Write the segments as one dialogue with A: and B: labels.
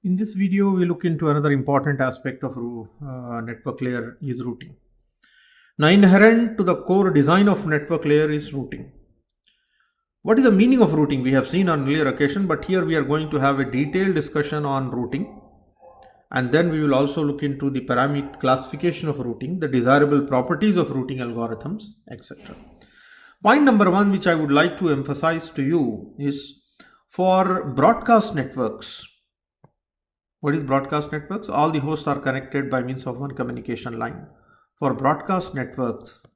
A: In this video, we look into another important aspect of network layer is routing. Now, inherent to the core design of network layer is routing. What is the meaning of routing? We have seen on earlier occasion, but here we are going to have a detailed discussion on routing. And then we will also look into the parameter classification of routing, the desirable properties of routing algorithms, etc. Point number one, which I would like to emphasize to you, is for broadcast networks. What is broadcast networks? All the hosts are connected by means of one communication line. For broadcast networks,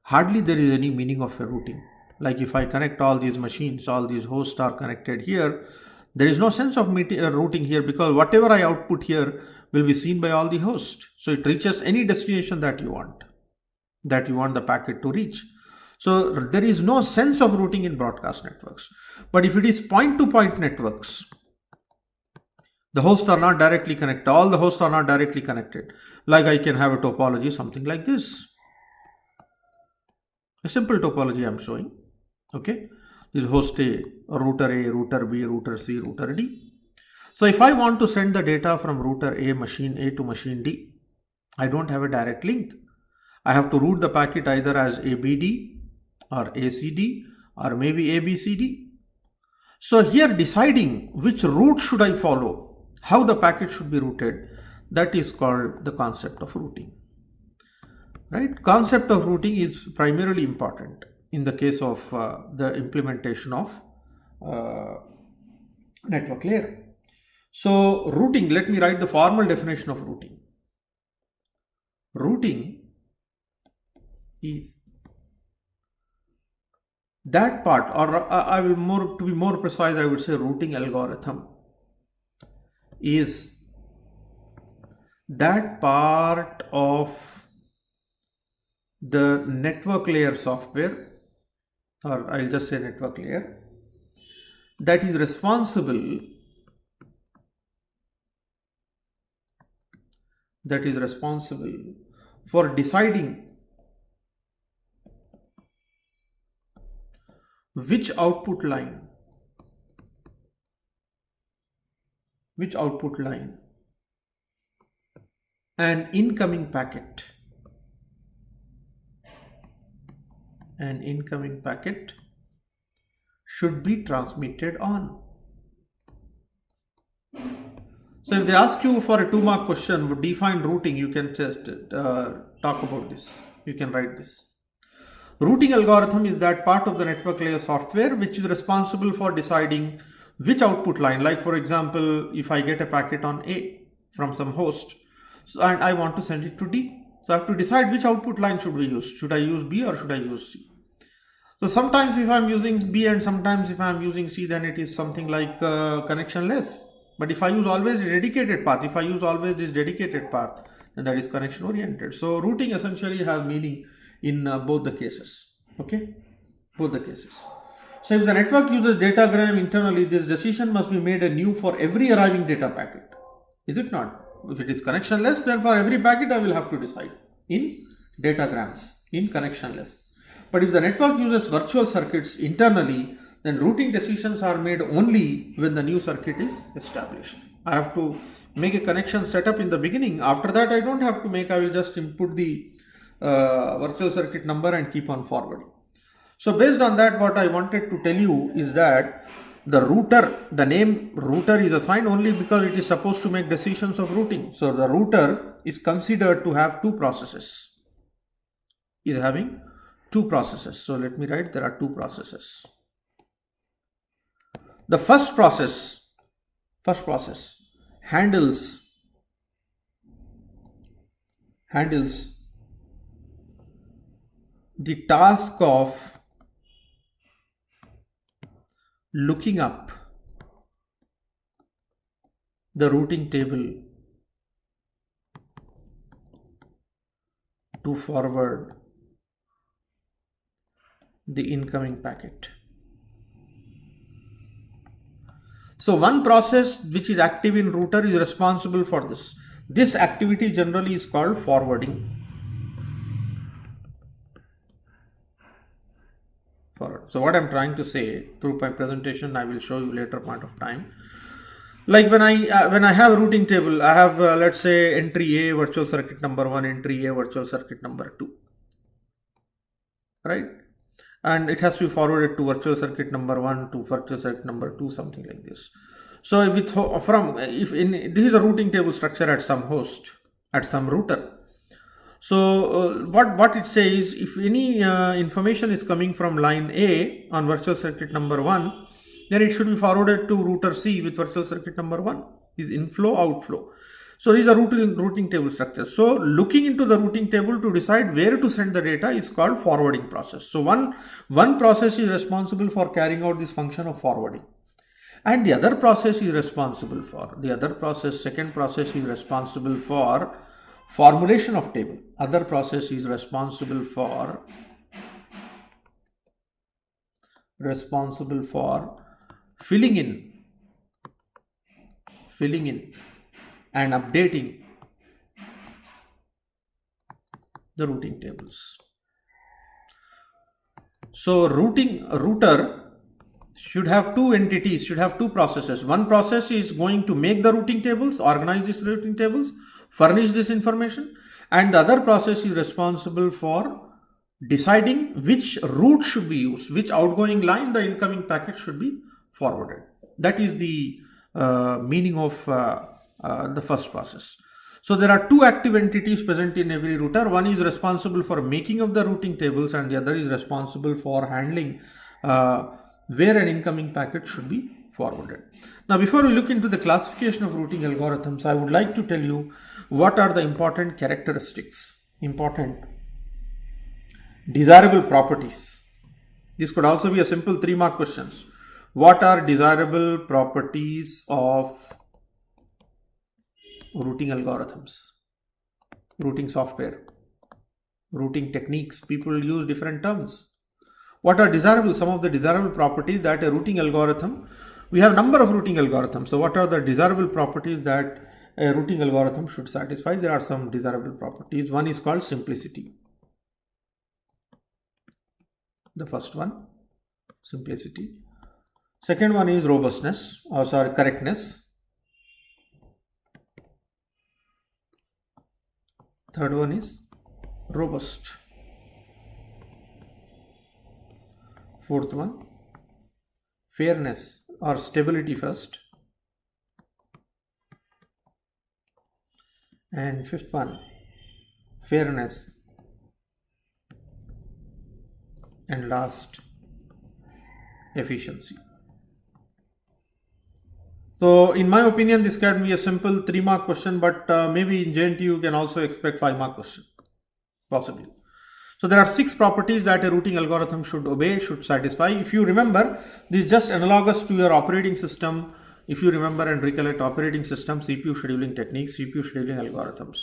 A: hardly there is any meaning of a routing. Like if I connect all these machines, all these hosts are connected here, there is no sense of routing here, because whatever I output here will be seen by all the hosts. So it reaches any destination that you want the packet to reach. So there is no sense of routing in broadcast networks. But if it is point-to-point networks, the hosts are not directly connected. All the hosts are not directly connected. Like I can have a topology, something like this. A simple topology I am showing. Okay. This is host A, router A, router B, router C, router D. So if I want to send the data from router A, machine A to machine D, I don't have a direct link. I have to route the packet either as ABD or ACD or maybe ABCD. So here deciding which route should I follow, how the packet should be routed, that is called the concept of routing. Right? Concept of routing is primarily important in the case of the implementation of network layer. So routing, let me write the formal definition of routing. Routing is that part, or I will to be more precise, I would say routing algorithm is that part of the network layer software, or I'll just say network layer, that is responsible for deciding which output line an incoming packet should be transmitted on. So if they ask you for a 2-mark question, define routing, you can just talk about this. You can write this. Routing algorithm is that part of the network layer software which is responsible for deciding which output line. Like for example, if I get a packet on A from some host, and I want to send it to D, so I have to decide which output line should we use. Should I use B or should I use C? So sometimes if I'm using B and sometimes if I'm using C, then it is something like connectionless. But if I use always a dedicated path, then that is connection oriented. So routing essentially has meaning in both the cases. Okay, both the cases. So if the network uses datagram internally, this decision must be made anew for every arriving data packet. Is it not? If it is connectionless, then for every packet I will have to decide in datagrams, in connectionless. But if the network uses virtual circuits internally, then routing decisions are made only when the new circuit is established. I have to make a connection setup in the beginning. After that, I don't have to make, I will just input the virtual circuit number and keep on forwarding. So based on that, what I wanted to tell you is that the name router is assigned only because it is supposed to make decisions of routing. So the router is considered to have two processes. Is having two processes. So let me write, there are two processes. The first process handles the task of looking up the routing table to forward the incoming packet. So one process which is active in router is responsible for this. This activity generally is called forwarding. So what I'm trying to say through my presentation, I will show you later point of time. Like when I have a routing table, I have let's say entry A virtual circuit number 1, entry A virtual circuit number 2, right? And it has to be forwarded to virtual circuit number 1 to virtual circuit number 2, something like this. So if this is a routing table structure at some host, at some router. So what it says, if any information is coming from line A on virtual circuit number 1, then it should be forwarded to router C with virtual circuit number 1, is inflow outflow. So these are routing table structures. So looking into the routing table to decide where to send the data is called forwarding process. So one process is responsible for carrying out this function of forwarding, and the other process is responsible for second process is responsible for formulation of table. Other process is responsible for filling in and updating the routing tables. So router should have two entities, should have two processes. One process is going to make the routing tables, organize these routing tables, furnish this information, and the other process is responsible for deciding which route should be used, which outgoing line the incoming packet should be forwarded. That is the meaning of the first process. So there are two active entities present in every router. One is responsible for making of the routing tables, and the other is responsible for handling where an incoming packet should be forwarded. Now, before we look into the classification of routing algorithms, I would like to tell you what are the important characteristics, important desirable properties. This could also be a simple 3-mark questions. What are desirable properties of routing algorithms, routing software, routing techniques? People use different terms. What are desirable? Some of the desirable properties that a routing algorithm, we have number of routing algorithms. So what are the desirable properties that a routing algorithm should satisfy? There are some desirable properties. One is called simplicity. The first one, simplicity. Second one is robustness, correctness. Third one is robust. Fourth one, fairness or stability first. And fifth one, fairness. And last, efficiency. So in my opinion, this can be a simple 3-mark question, but maybe in JNT you can also expect 5-mark question, possibly. So there are 6 properties that a routing algorithm should obey, should satisfy. If you remember, this is just analogous to your operating system. If you remember and recollect operating system, CPU scheduling techniques, CPU scheduling algorithms.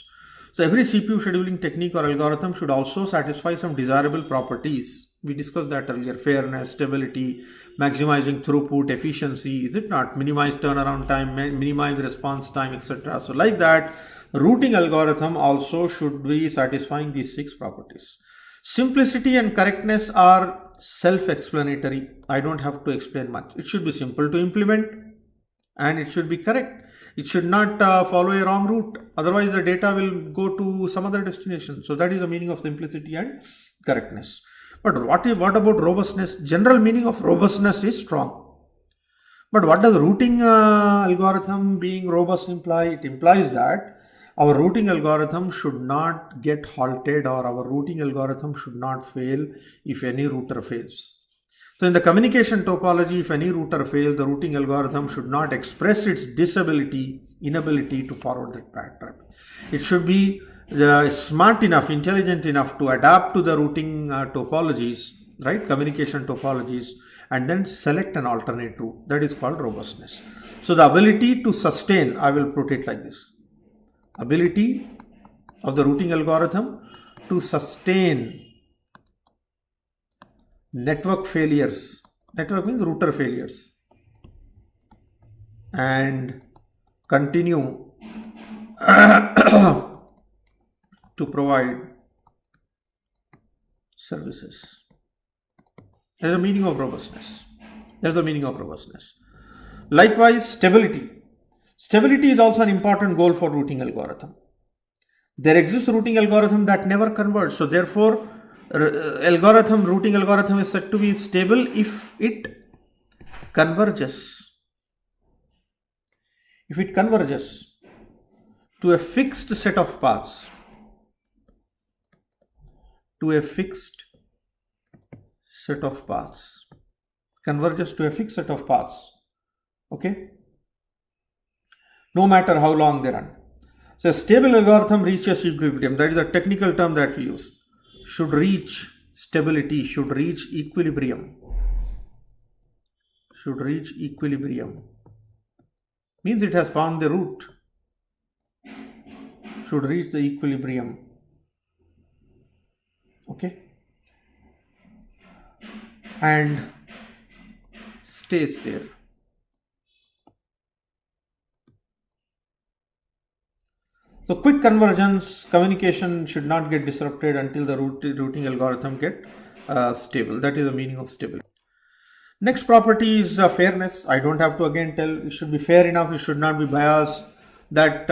A: So every CPU scheduling technique or algorithm should also satisfy some desirable properties. We discussed that earlier: fairness, stability, maximizing throughput, efficiency, is it not? Minimize turnaround time, minimize response time, etc. So like that, routing algorithm also should be satisfying these 6 properties. Simplicity and correctness are self-explanatory. I don't have to explain much. It should be simple to implement and it should be correct. It should not follow a wrong route. Otherwise, the data will go to some other destination. So that is the meaning of simplicity and correctness. But what about robustness? General meaning of robustness is strong. But what does routing algorithm being robust imply? It implies that our routing algorithm should not get halted, or our routing algorithm should not fail if any router fails. So in the communication topology, if any router fails, the routing algorithm should not express its inability to forward that packet. It should be smart enough, intelligent enough to adapt to the routing topologies, right? Communication topologies, and then select an alternate route. That is called robustness. So the ability to sustain, I will put it like this: ability of the routing algorithm to sustain network failures. Network means router failures, and continue to provide services. There's a meaning of robustness. Likewise, stability. Stability is also an important goal for routing algorithm. There exists routing algorithm that never converge. So therefore, routing algorithm is said to be stable if it converges. If it converges to a fixed set of paths, converges to a fixed set of paths, okay, no matter how long they run. So a stable algorithm reaches equilibrium. That is a technical term that we use. Should reach stability, should reach equilibrium. Should reach equilibrium. Means it has found the root. Should reach the equilibrium. Okay. And stays there. So quick convergence, communication should not get disrupted until the routing algorithm get stable. That is the meaning of stability. Next property is fairness. I don't have to again tell, it should be fair enough, it should not be biased. That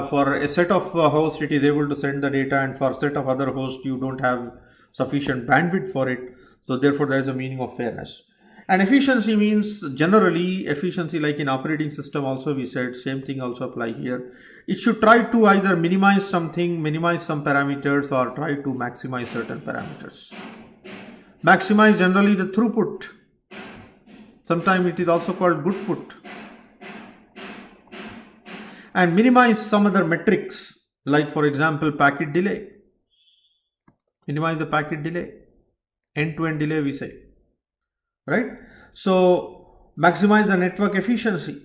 A: for a set of hosts it is able to send the data, and for a set of other hosts you don't have sufficient bandwidth for it. So therefore there is a meaning of fairness. And efficiency means generally efficiency, like in operating system also we said, same thing also apply here. It should try to either minimize something, minimize some parameters, or try to maximize certain parameters. Maximize generally the throughput. Sometimes it is also called good put. And minimize some other metrics, like for example packet delay. Minimize the packet delay. End-to-end delay we say. Right? So maximize the network efficiency.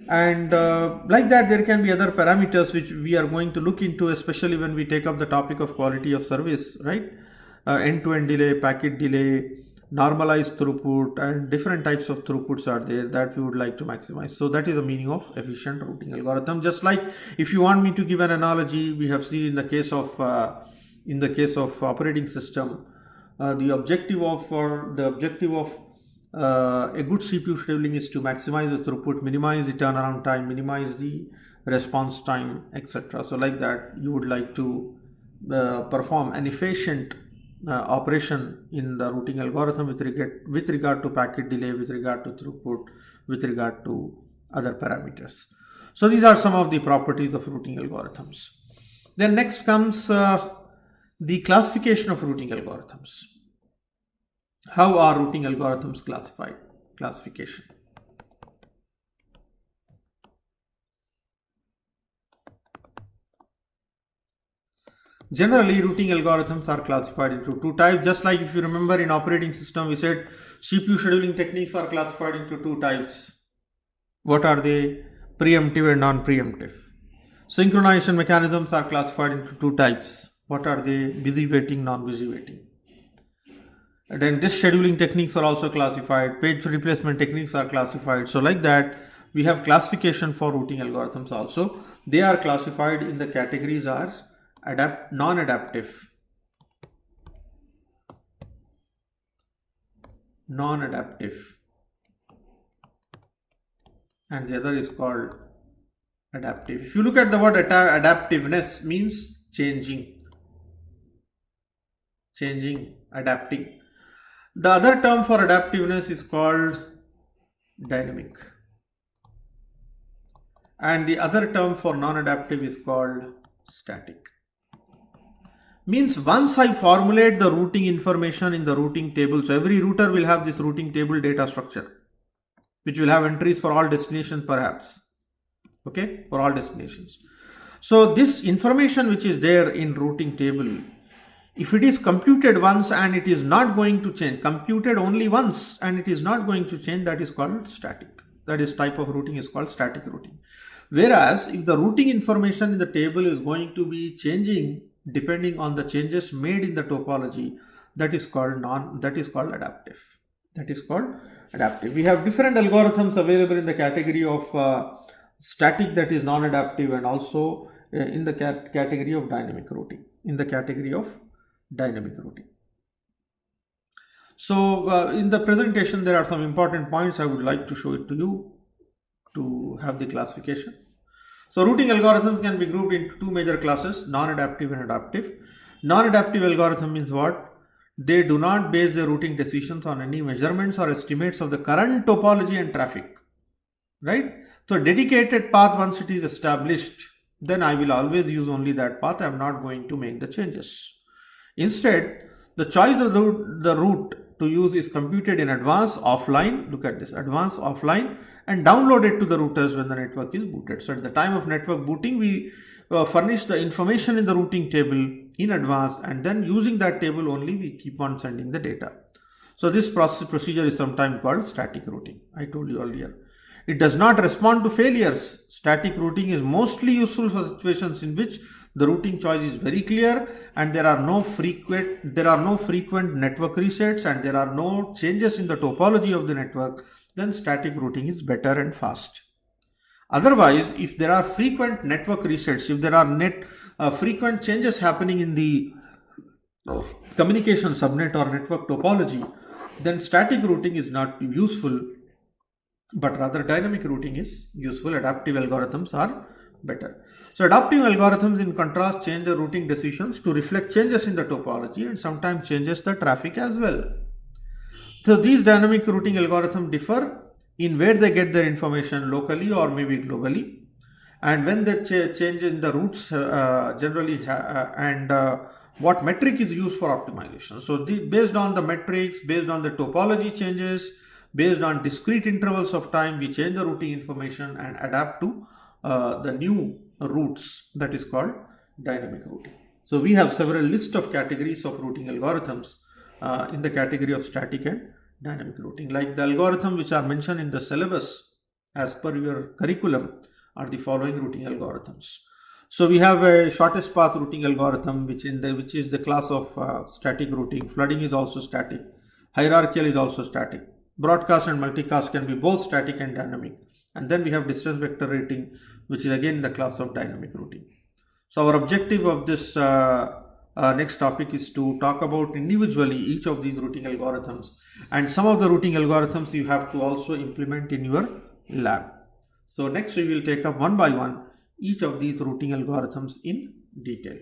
A: And like that there can be other parameters which we are going to look into, especially when we take up the topic of quality of service, right? End-to-end delay, packet delay, normalized throughput, and different types of throughputs are there that we would like to maximize. So that is the meaning of efficient routing algorithm. Just like if you want me to give an analogy, we have seen in the case of operating system, the objective of a good CPU scheduling is to maximize the throughput, minimize the turnaround time, minimize the response time, etc. So like that you would like to perform an efficient operation in the routing algorithm with regard to packet delay, with regard to throughput, with regard to other parameters. So these are some of the properties of routing algorithms. Then next comes the classification of routing algorithms. How are routing algorithms classified? Classification. Generally, routing algorithms are classified into two types. Just like if you remember in operating system, we said CPU scheduling techniques are classified into two types. What are they? Preemptive and non-preemptive. Synchronization mechanisms are classified into two types. What are they? Busy waiting, non-busy waiting. And then disk scheduling techniques are also classified. Page replacement techniques are classified. So like that, we have classification for routing algorithms also. They are classified in the categories as non-adaptive, and the other is called adaptive. If you look at the word adaptiveness, means changing, adapting. The other term for adaptiveness is called dynamic, and the other term for non-adaptive is called static. Means once I formulate the routing information in the routing table, so every router will have this routing table data structure, which will have entries for all destinations perhaps, okay, for all destinations. So this information which is there in routing table, if it is computed once and it is not going to change, computed only once and it is not going to change, that is called static. That is type of routing is called static routing. Whereas if the routing information in the table is going to be changing depending on the changes made in the topology, that is called adaptive. That is called adaptive. We have different algorithms available in the category of static, that is non-adaptive, and also in the category of dynamic routing. So in the presentation there are some important points I would like to show it to you to to have the classification. So routing algorithms can be grouped into two major classes, non-adaptive and adaptive. Non-adaptive algorithm means what? They do not base their routing decisions on any measurements or estimates of the current topology and traffic, right? So dedicated path, once it is established, then I will always use only that path. I am not going to make the changes. Instead, the choice of the route to use is computed in advance offline. Look at this, advance offline, and downloaded to the routers when the network is booted. So at the time of network booting, we furnish the information in the routing table in advance, and then using that table only we keep on sending the data. So this procedure is sometimes called static routing. I told you earlier. It does not respond to failures. Static routing is mostly useful for situations in which the routing choice is very clear and there are no frequent network resets and there are no changes in the topology of the network. Then static routing is better and fast. Otherwise, if there are frequent network resets, if there are frequent changes happening in the communication subnet or network topology, then static routing is not useful, but rather dynamic routing is useful. Adaptive algorithms are better. So adaptive algorithms in contrast change the routing decisions to reflect changes in the topology and sometimes changes the traffic as well. So these dynamic routing algorithms differ in where they get their information, locally or maybe globally, and when they change in the routes and what metric is used for optimization. So based on the metrics, based on the topology changes, based on discrete intervals of time, we change the routing information and adapt to the new routes. That is called dynamic routing. So we have several list of categories of routing algorithms in the category of static and dynamic routing. Like the algorithm which are mentioned in the syllabus as per your curriculum are the following routing algorithms. So we have a shortest path routing algorithm which is the class of static routing. Flooding is also static. Hierarchical is also static. Broadcast and multicast can be both static and dynamic. And then we have distance vector routing, which is again the class of dynamic routing. So our objective of this next topic is to talk about individually each of these routing algorithms, and some of the routing algorithms you have to also implement in your lab. So next we will take up one by one each of these routing algorithms in detail.